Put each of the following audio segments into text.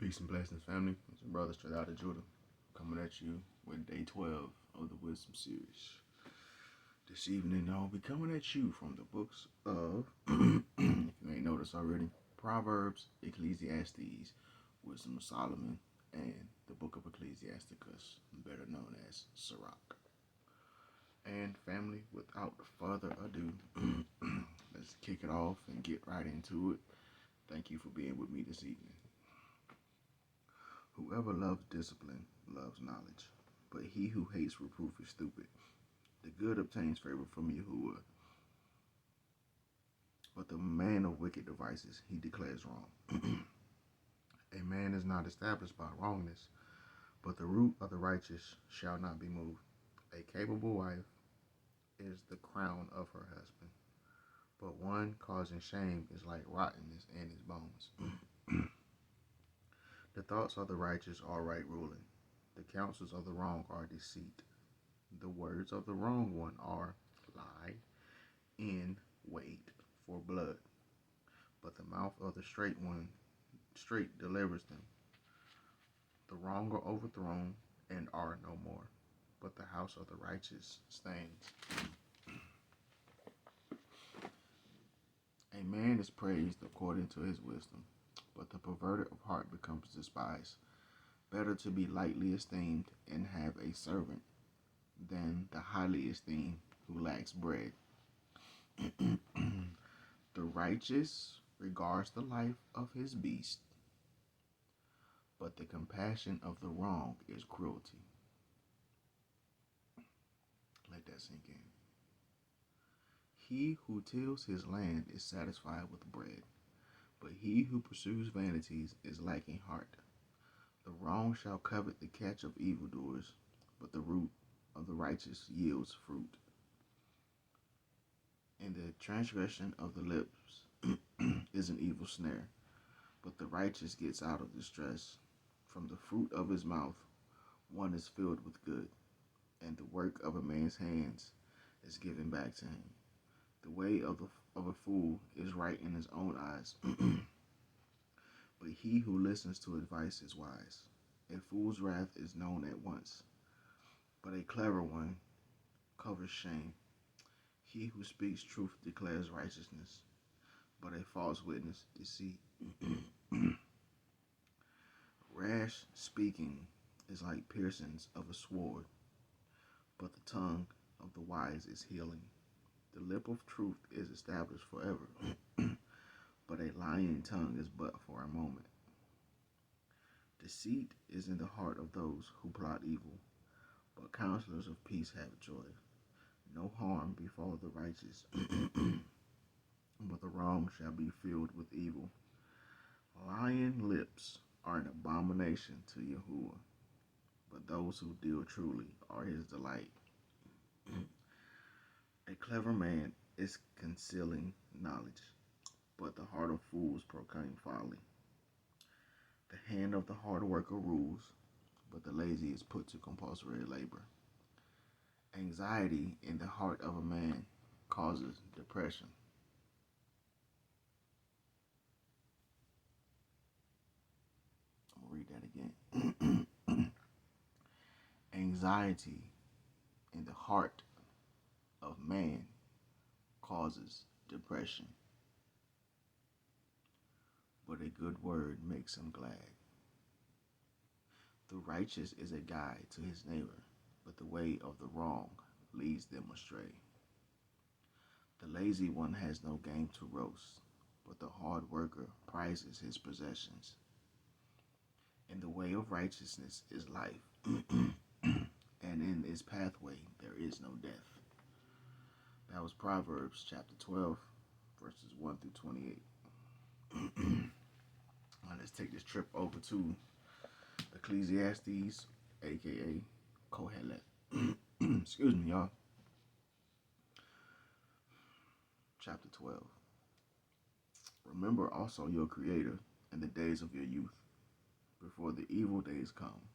Peace and blessings, family. It's your brother straight out of Judah, coming at you with day 12 of the Wisdom series. This evening, I'll be coming at you from the books of, if you ain't noticed already, Proverbs, Ecclesiastes, Wisdom of Solomon, and the book of Ecclesiasticus, better known as Sirach. And family, without further ado, let's kick it off and get right into it. Thank you for being with me this evening. Whoever loves discipline loves knowledge, but he who hates reproof is stupid. The good obtains favor from Yahuwah, but the man of wicked devices he declares wrong. A man is not established by wrongness, but the root of the righteous shall not be moved. A capable wife is the crown of her husband, but one causing shame is like rottenness in his bones. The thoughts of the righteous are right ruling. The counsels of the wrong are deceit. The words of the wrong one are lie in wait for blood. But the mouth of the straight one straight delivers them. The wrong are overthrown and are no more, but the house of the righteous stands. A man is praised according to his wisdom, but the perverted of heart becomes despised. Better to be lightly esteemed and have a servant than the highly esteemed who lacks bread. The righteous regards the life of his beast, but the compassion of the wrong is cruelty. Let that sink in. He who tills his land is satisfied with bread, but he who pursues vanities is lacking heart. The wrong shall covet the catch of evildoers, but the root of the righteous yields fruit. And the transgression of the lips is an evil snare, but the righteous gets out of distress. From the fruit of his mouth one is filled with good, and the work of a man's hands is given back to him. The way of a fool is right in his own eyes, but he who listens to advice is wise. A fool's wrath is known at once, but a clever one covers shame. He who speaks truth declares righteousness, but a false witness deceit. Rash speaking is like piercings of a sword, but the tongue of the wise is healing. The lip of truth is established forever, but a lying tongue is but for a moment. Deceit is in the heart of those who plot evil, but counselors of peace have joy. No harm befall the righteous, but the wrong shall be filled with evil. Lying lips are an abomination to Yahuwah, but those who deal truly are his delight. A clever man is concealing knowledge, but the heart of fools proclaim folly. The hand of the hard worker rules, but the lazy is put to compulsory labor. Anxiety in the heart of a man causes depression. I'm going to read that again. Anxiety in the heart of man causes depression, but a good word makes him glad. The righteous is a guide to his neighbor, but the way of the wrong leads them astray. The lazy one has no game to roast, but the hard worker prizes his possessions. In the way of righteousness is life, and in its pathway there is no death. That was Proverbs chapter 12, verses 1 through 28. Now let's take this trip over to Ecclesiastes, aka Kohelet. Excuse me, y'all. Chapter 12. Remember also your Creator in the days of your youth, before the evil days come,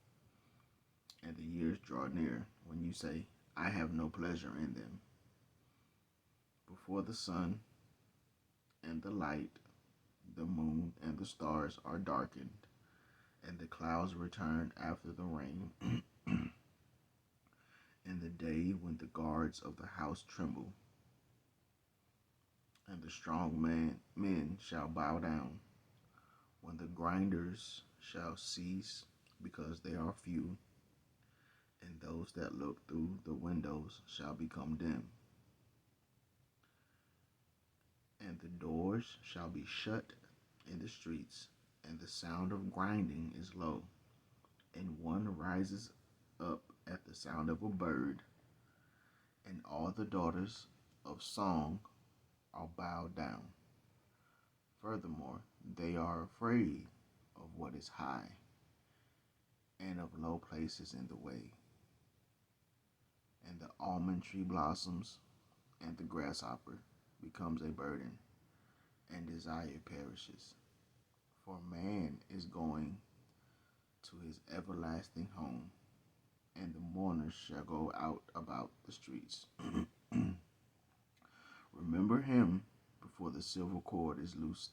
and the years draw near, when you say, I have no pleasure in them. Before the sun and the light, the moon and the stars are darkened, And the clouds returned after the rain, in the day when the guards of the house tremble, and the strong men shall bow down, when the grinders shall cease because they are few, and those that look through the windows shall become dim, and the doors shall be shut in the streets, and the sound of grinding is low, and one rises up at the sound of a bird, and all the daughters of song are bowed down. Furthermore, they are afraid of what is high, and of low places in the way, and the almond tree blossoms, and the grasshopper becomes a burden, and desire perishes. For man is going to his everlasting home, and the mourners shall go out about the streets. Remember him before the silver cord is loosed,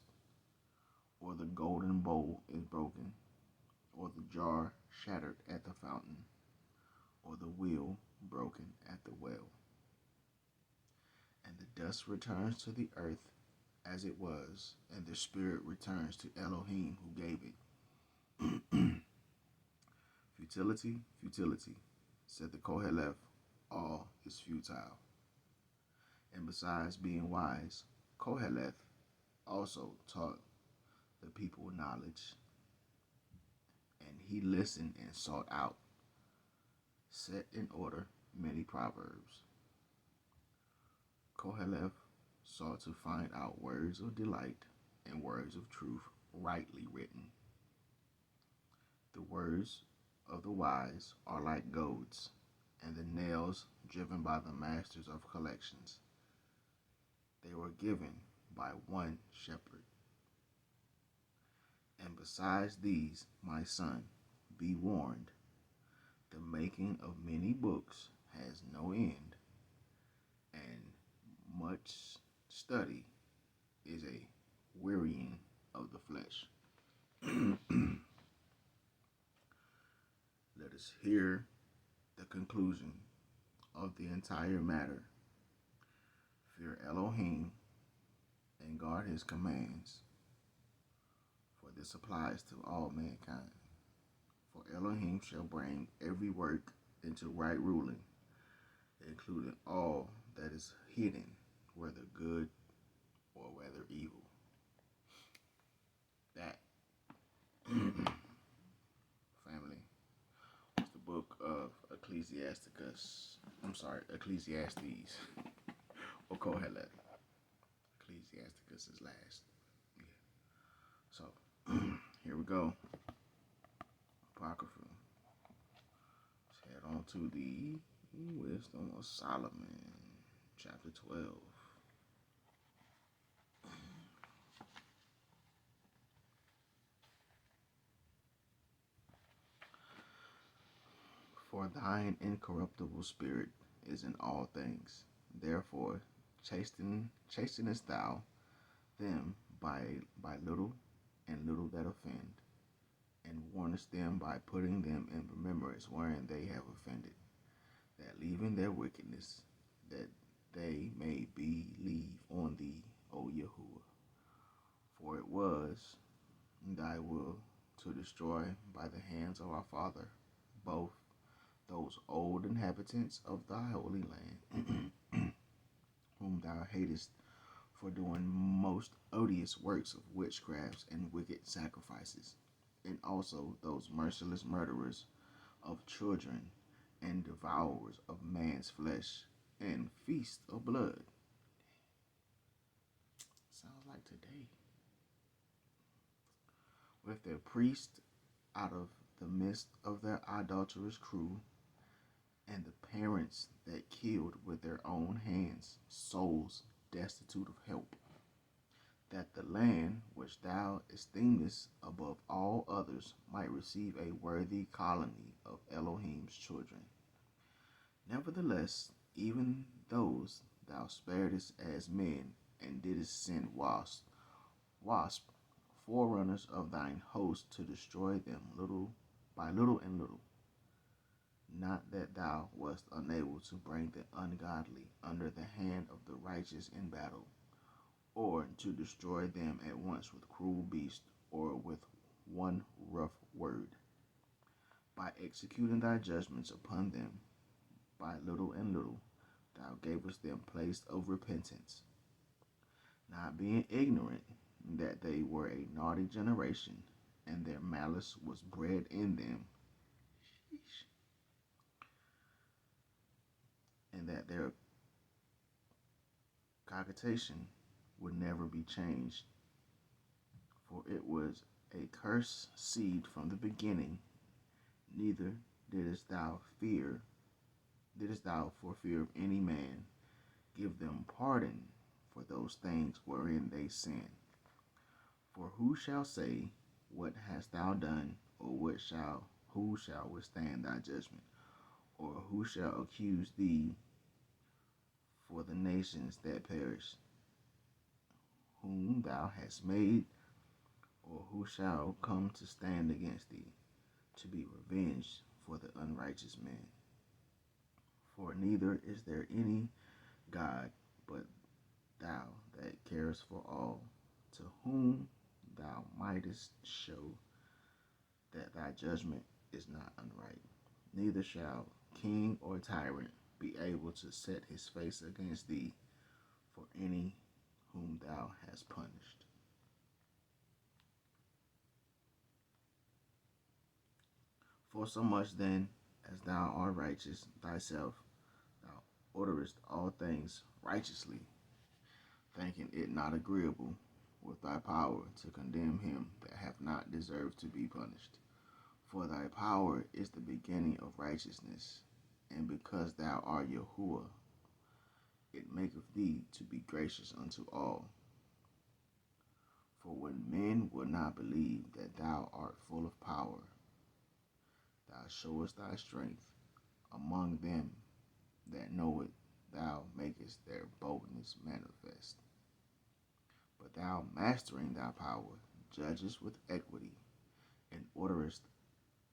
or the golden bowl is broken, or the jar shattered at the fountain, or the wheel broken at the well. And the dust returns to the earth as it was, and the spirit returns to Elohim who gave it. Futility, futility, said the Koheleth, all is futile. And besides being wise, Koheleth also taught the people knowledge, and he listened and sought out, set in order many proverbs. Koheleth sought to find out words of delight and words of truth rightly written. The words of the wise are like goads, and the nails driven by the masters of collections. They were given by one shepherd. And besides these, my son, be warned. The making of many books has no end, and much study is a wearying of the flesh. Let us hear the conclusion of the entire matter. Fear Elohim and guard his commands, for this applies to all mankind. For Elohim shall bring every work into right ruling, including all that is hidden, whether good or whether evil. That, family, is the book of Ecclesiastes, or Kohelet. Ecclesiasticus is last. Yeah. So, here we go. Apocrypha. Let's head on to the Wisdom of Solomon, chapter 12. For thine incorruptible spirit is in all things. Therefore, chastenest thou them by little and little that offend, and warnest them by putting them in remembrance wherein they have offended, that leaving their wickedness, that they may believe on thee, O Yahuwah. For it was thy will to destroy by the hands of our father both those old inhabitants of thy holy land, whom thou hatest for doing most odious works of witchcrafts and wicked sacrifices, and also those merciless murderers of children and devourers of man's flesh and feast of blood. Sounds like today. With their priests out of the midst of their adulterous crew, and the parents that killed with their own hands souls destitute of help, that the land which thou esteemest above all others might receive a worthy colony of Elohim's children. Nevertheless, even those thou sparedest as men, and didst send wasp forerunners of thine host to destroy them little by little and little. Not that thou wast unable to bring the ungodly under the hand of the righteous in battle, or to destroy them at once with cruel beast, or with one rough word. By executing thy judgments upon them, by little and little, thou gavest them place of repentance, not being ignorant that they were a naughty generation, and their malice was bred in them, and that their cogitation would never be changed. For it was a cursed seed from the beginning, neither didst thou for fear of any man give them pardon for those things wherein they sin. For who shall say, what hast thou done, or who shall withstand thy judgment? Or who shall accuse thee for the nations that perish, whom thou hast made? Or who shall come to stand against thee, to be revenged for the unrighteous man? For neither is there any God but thou that carest for all, to whom thou mightest show that thy judgment is not unright. Neither shall king or tyrant be able to set his face against thee for any whom thou hast punished. For so much then as thou art righteous thyself, thou orderest all things righteously, thinking it not agreeable with thy power to condemn him that hath not deserved to be punished. For thy power is the beginning of righteousness, and because thou art Yahuwah, it maketh thee to be gracious unto all. For when men will not believe that thou art full of power, thou showest thy strength among them that know it, thou makest their boldness manifest. But thou, mastering thy power, judgest with equity, and orders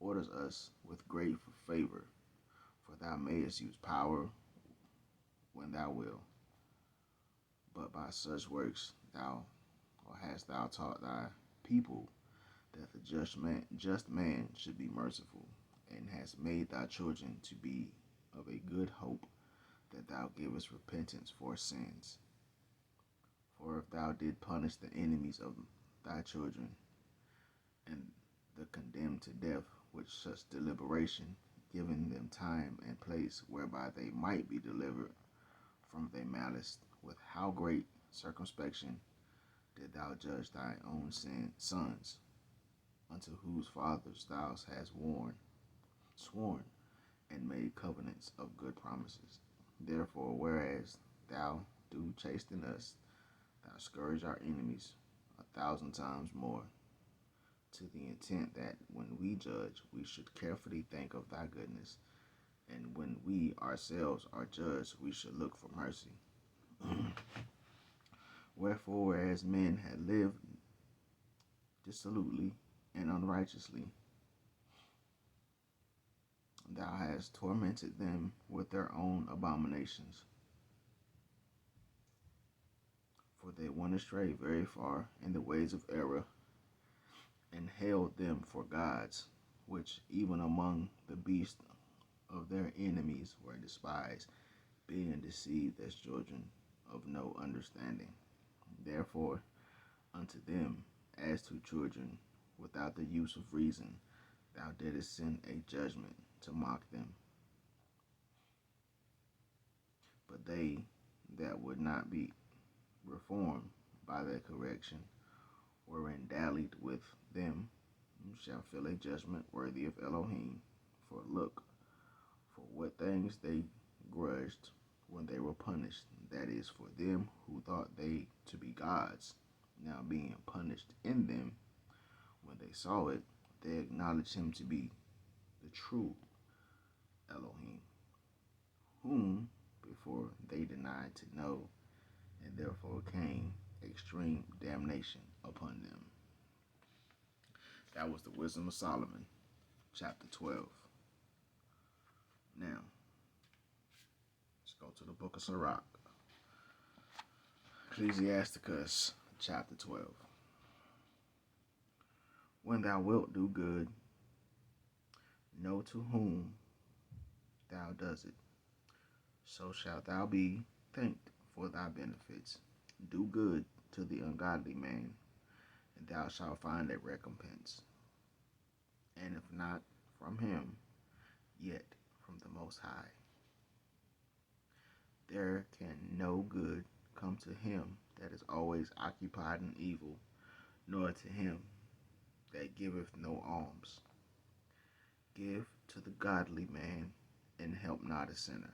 us with great favor. For thou mayest use power when thou wilt. But by such works hast thou taught thy people that the just man should be merciful, and hast made thy children to be of a good hope, that thou givest repentance for sins. For if thou did punish the enemies of thy children, and the condemned to death with such deliberation, giving them time and place whereby they might be delivered from their malice, with how great circumspection did thou judge thy own sons, unto whose fathers thou hast sworn, and made covenants of good promises. Therefore, whereas thou do chasten us, thou scourge our enemies 1,000 times more, to the intent that when we judge, we should carefully think of thy goodness, and when we ourselves are judged, we should look for mercy. Wherefore, whereas men had lived dissolutely and unrighteously, thou hast tormented them with their own abominations. For they went astray very far in the ways of error, and held them for gods, which even among the beasts of their enemies were despised, being deceived as children of no understanding. Therefore, unto them, as to children, without the use of reason, thou didst send a judgment to mock them. But they that would not be reformed by their correction, wherein dallied with them, shall feel a judgment worthy of Elohim. For look, for what things they grudged when they were punished, that is, for them who thought they to be gods, now being punished in them, when they saw it, they acknowledged him to be the true Elohim, whom before they denied to know, and therefore came extreme damnation upon them. That was the Wisdom of Solomon, chapter 12. Now, let's go to the book of Sirach. Ecclesiasticus, chapter 12. When thou wilt do good, know to whom thou doest it. So shalt thou be thanked for thy benefits. Do good to the ungodly man, and thou shalt find a recompense. And if not from him, yet from the Most High. There can no good come to him that is always occupied in evil, nor to him that giveth no alms. Give to the godly man, and help not a sinner.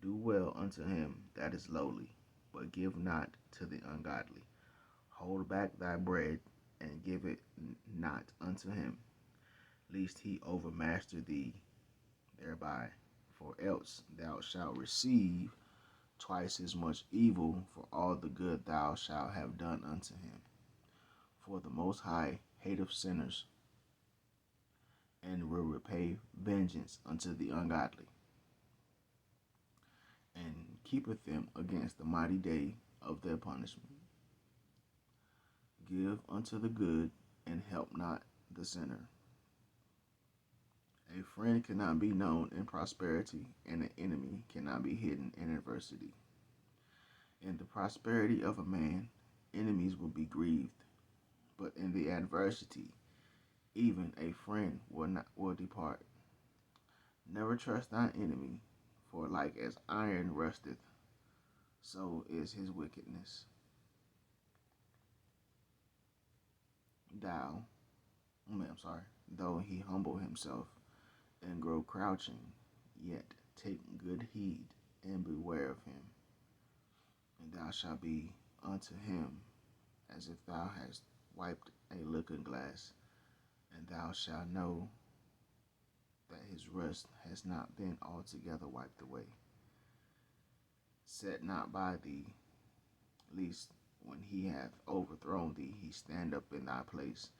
Do well unto him that is lowly, but give not to the ungodly. Hold back thy bread, and give it not unto him, lest he overmaster thee thereby. For else thou shalt receive twice as much evil for all the good thou shalt have done unto him. For the Most High hateth sinners, and will repay vengeance unto the ungodly, and keepeth them against the mighty day of their punishment. Give unto the good, and help not the sinner. A friend cannot be known in prosperity, and an enemy cannot be hidden in adversity. In the prosperity of a man, enemies will be grieved, but in the adversity, even a friend will depart. Never trust thine enemy, for like as iron rusteth, so is his wickedness. Though he humble himself and grow crouching, yet take good heed and beware of him. And thou shalt be unto him as if thou hast wiped a looking glass, and thou shalt know that his rust has not been altogether wiped away. Set not by thee, lest when he hath overthrown thee, he stand up in thy place.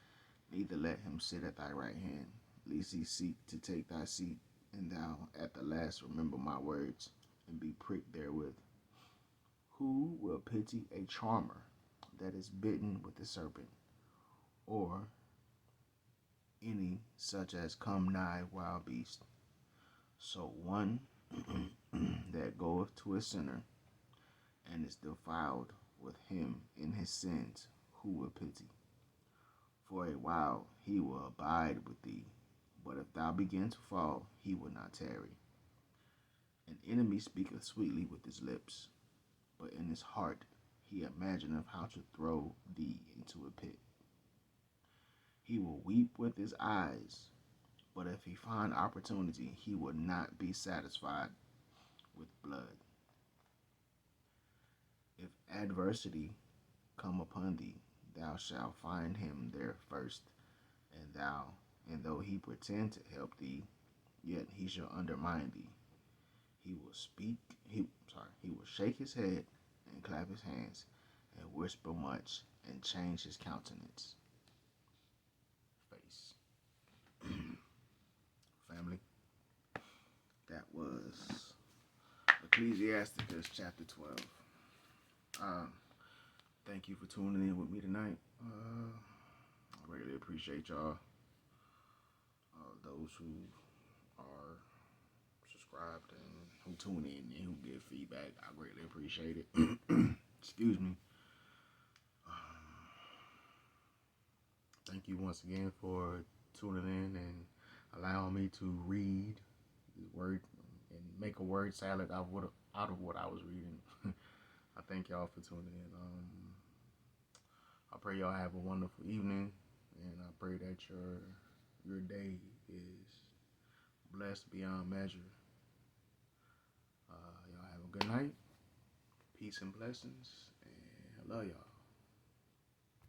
Neither let him sit at thy right hand, lest he seek to take thy seat, and thou at the last remember my words, and be pricked therewith. Who will pity a charmer that is bitten with a serpent, or any such as come nigh wild beast? So one that goeth to a sinner, and is defiled with him in his sins, who will pity? For a while he will abide with thee, but if thou begin to fall, he will not tarry. An enemy speaketh sweetly with his lips, but in his heart he imagineth how to throw thee into a pit. He will weep with his eyes, but if he find opportunity, he will not be satisfied with blood. If adversity come upon thee, thou shalt find him there first, and though he pretend to help thee, yet he shall undermine thee. He will shake his head and clap his hands, and whisper much, and change his countenance. Face. Family, that was Ecclesiasticus chapter 12. Thank you for tuning in with me tonight. I really appreciate y'all. Those who are subscribed and who tune in and who give feedback, I greatly appreciate it. Excuse me. Thank you once again for tuning in and allowing me to read the word and make a word salad out of what I was reading. I thank y'all for tuning in. I pray y'all have a wonderful evening, and I pray that your day is blessed beyond measure. Y'all have a good night. Peace and blessings, and I love y'all.